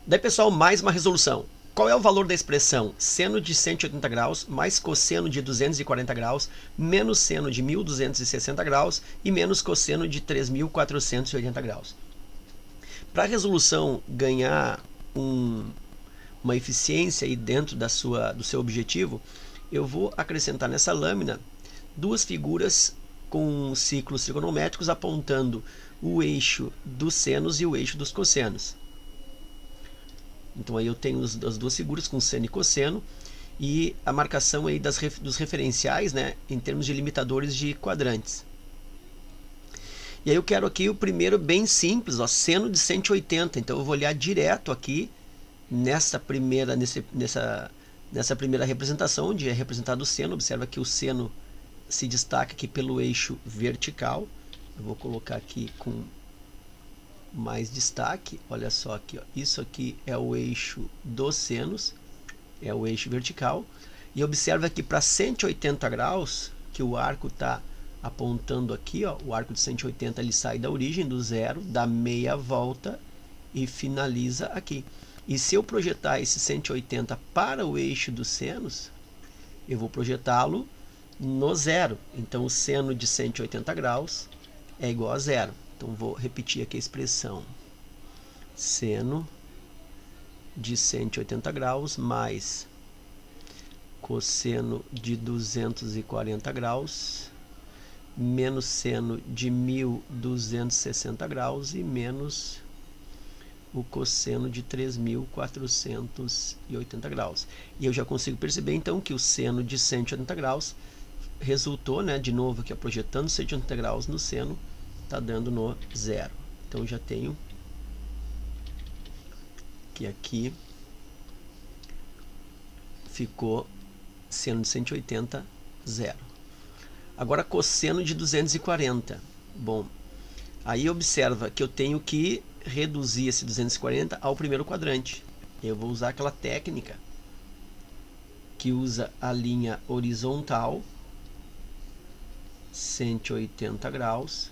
Daí, pessoal, mais uma resolução. Qual é o valor da expressão seno de 180 graus mais cosseno de 240 graus menos seno de 1260 graus e menos cosseno de 3480 graus? Para a resolução ganhar uma eficiência aí dentro do seu objetivo, eu vou acrescentar nessa lâmina duas figuras com ciclos trigonométricos apontando o eixo dos senos e o eixo dos cossenos. Então aí eu tenho as duas figuras com seno e cosseno e a marcação aí dos referenciais, né, em termos de limitadores de quadrantes. E aí eu quero aqui o primeiro bem simples, ó, seno de 180. Então eu vou olhar direto aqui nessa primeira representação, onde é representado o seno. Observa que o seno se destaca aqui pelo eixo vertical. Eu vou colocar aqui com mais destaque. Olha só aqui, ó. Isso aqui é o eixo dos senos, é o eixo vertical. E observa que para 180 graus, que o arco está apontando aqui, ó, o arco de 180 ele sai da origem do zero, dá meia volta e finaliza aqui. E se eu projetar esse 180 para o eixo dos senos, eu vou projetá-lo no zero. Então o seno de 180 graus é igual a zero. Então vou repetir aqui a expressão. Seno de 180 graus mais cosseno de 240 graus menos seno de 1260 graus e menos o cosseno de 3480 graus. E eu já consigo perceber então que o seno de 180 graus resultou, né, de novo aqui, projetando 180 graus no seno, está dando no zero. Então já tenho que aqui ficou seno de 180, zero. Agora cosseno de 240. Bom, aí observa que eu tenho que reduzir esse 240 ao primeiro quadrante. Eu vou usar aquela técnica que usa a linha horizontal, 180 graus,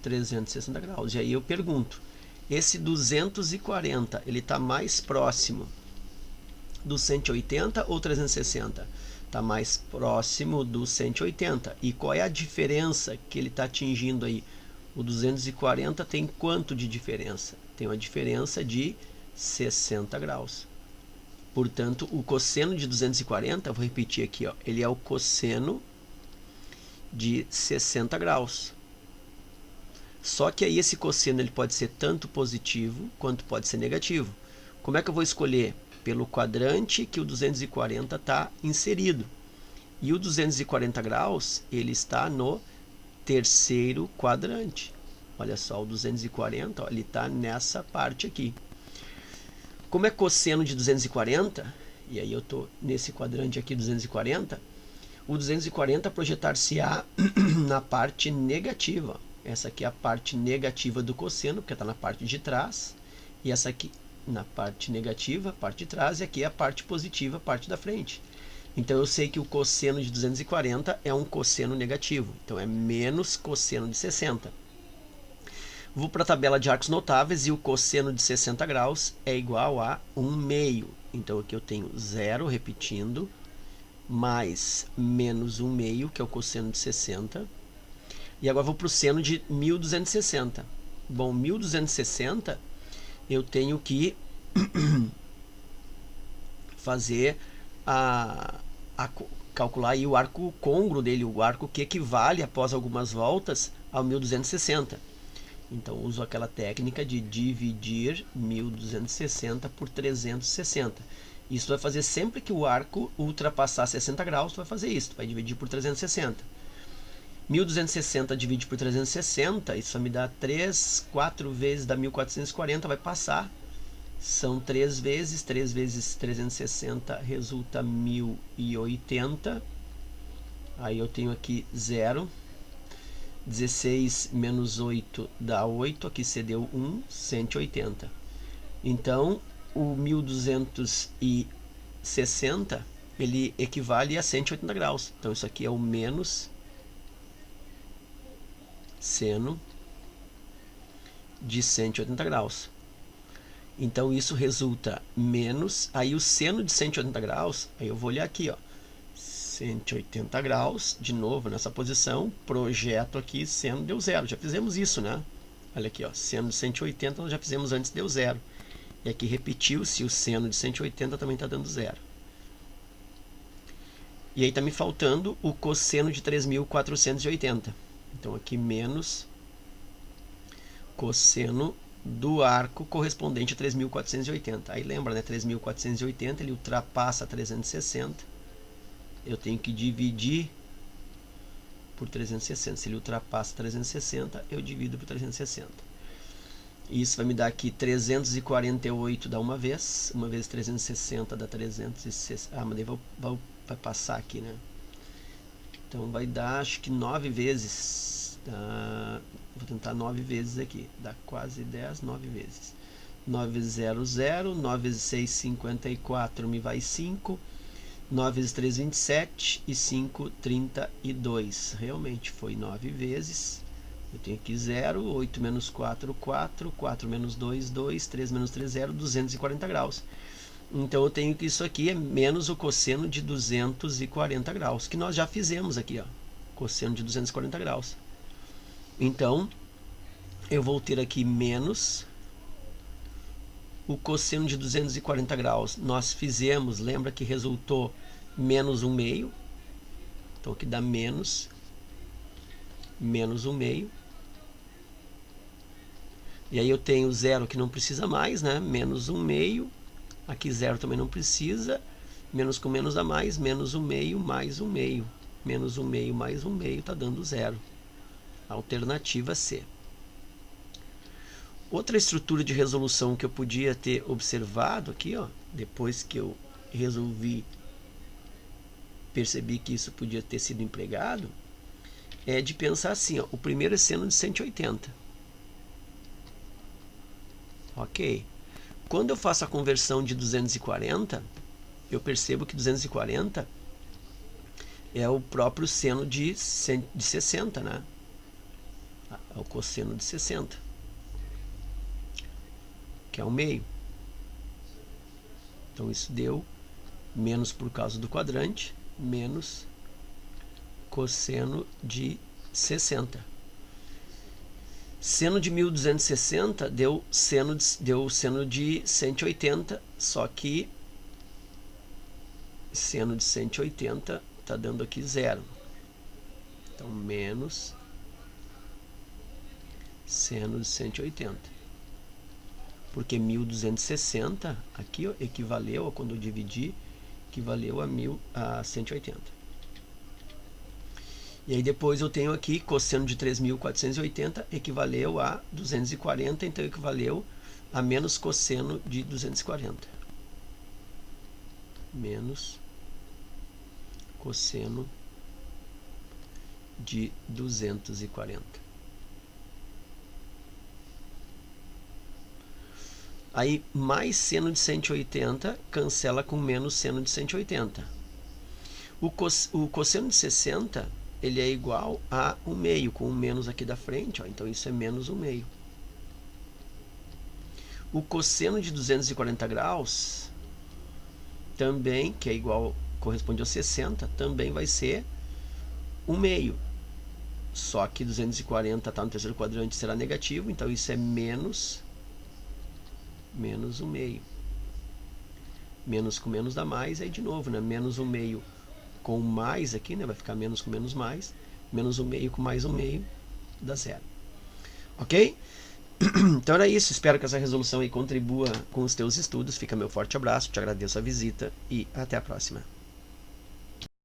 360 graus. E aí eu pergunto, esse 240, ele está mais próximo do 180 ou 360? Está mais próximo do 180. E qual é a diferença que ele está atingindo aí? O 240 tem quanto de diferença? Tem uma diferença de 60 graus. Portanto, o cosseno de 240, vou repetir aqui, ó, ele é o cosseno de 60 graus. Só que aí esse cosseno ele pode ser tanto positivo quanto pode ser negativo. Como é que eu vou escolher? Pelo quadrante que o 240 está inserido. E o 240 graus ele está no terceiro quadrante. Olha só, o 240, ó, ele está nessa parte aqui. Como é cosseno de 240, e aí eu estou nesse quadrante aqui, 240, o 240 projetar-se-á na parte negativa. Essa aqui é a parte negativa do cosseno, porque está na parte de trás, e essa aqui na parte negativa, parte de trás, e aqui é a parte positiva, a parte da frente. Então eu sei que o cosseno de 240 é um cosseno negativo, então é menos cosseno de 60. Vou para a tabela de arcos notáveis e o cosseno de 60 graus é igual a 1/2. Então aqui eu tenho 0, repetindo, mais menos 1/2, que é o cosseno de 60. E agora vou para o seno de 1260. Bom, 1260 eu tenho que fazer calcular aí o arco côngruo dele, o arco que equivale após algumas voltas ao 1260. Então uso aquela técnica de dividir 1260 por 360. Isso vai fazer sempre que o arco ultrapassar 60 graus, vai fazer isso, vai dividir por 360. 1260 divide por 360, isso me dá 4 vezes dá 1440, vai passar. São 3 vezes 360 resulta 1080. Aí eu tenho aqui 0. 16 menos 8 dá 8, aqui cedeu 1, 180. Então, o 1260, ele equivale a 180 graus. Então, isso aqui é o menos seno de 180 graus. Então isso resulta menos, aí o seno de 180 graus, aí eu vou olhar aqui, ó, 180 graus, de novo nessa posição, projeto aqui, seno deu zero, já fizemos isso, né? Olha aqui, ó, seno de 180 nós já fizemos antes, deu zero. E aqui repetiu-se, o seno de 180 também está dando zero. E aí está me faltando o cosseno de 3.480. Então aqui menos cosseno do arco correspondente a 3.480. Aí lembra, né? 3.480 ele ultrapassa 360. Eu tenho que dividir por 360. Se ele ultrapassa 360, eu divido por 360. Isso vai me dar aqui 348 dá uma vez. Uma vez 360 dá 360. Ah, mas daí vai passar aqui, né? Então vai dar, acho que 9 vezes. Vou tentar 9 vezes aqui. Dá quase 10, 9 vezes. 9 vezes 0, 0. 9 vezes 6, 54. Me vai 5. 9 vezes 3, 27. E 5, 32. Realmente foi 9 vezes. Eu tenho aqui 0. 8 menos 4, 4. 4 menos 2, 2. 3 menos 3, 0. 240 graus. Então eu tenho que isso aqui é menos o cosseno de 240 graus. Que nós já fizemos aqui, ó. Cosseno de 240 graus. Então, eu vou ter aqui menos o cosseno de 240 graus. Nós fizemos, lembra que resultou menos 1/2. Então, aqui dá menos 1/2. E aí eu tenho zero que não precisa mais, né? Menos 1/2. Aqui zero também não precisa. Menos com menos dá mais. Menos 1/2 mais 1/2. Menos 1/2 mais 1/2 está dando zero. Alternativa C. Outra estrutura de resolução que eu podia ter observado aqui, ó, depois que eu percebi que isso podia ter sido empregado, é de pensar assim, ó, o primeiro é seno de 180. Ok. Quando eu faço a conversão de 240, eu percebo que 240 é o próprio seno de 60, né? É o cosseno de 60, que é o meio. Então isso deu menos por causa do quadrante, menos cosseno de 60. Seno de 1260 deu seno de 180, só que seno de 180 está dando aqui zero. Então menos seno de 180. Porque 1260 aqui, ó, equivaleu, quando eu dividi, equivaleu a 180. E aí depois eu tenho aqui cosseno de 3.480 equivaleu a 240, então equivaleu a menos cosseno de 240. Menos cosseno de 240. Aí, mais seno de 180 cancela com menos seno de 180. O cosseno de 60, ele é igual a 1/2, com um menos aqui da frente, ó, então isso é menos 1/2. O cosseno de 240 graus, também, que é igual, corresponde a 60, também vai ser 1/2. Só que 240 está no terceiro quadrante, será negativo, então isso é menos 1/2. Menos com menos dá mais, aí de novo, né? Menos 1/2 com mais aqui, né? Vai ficar menos com menos mais. Menos 1/2 com mais 1/2 dá zero. Ok? Então era isso. Espero que essa resolução aí contribua com os teus estudos. Fica meu forte abraço, te agradeço a visita e até a próxima.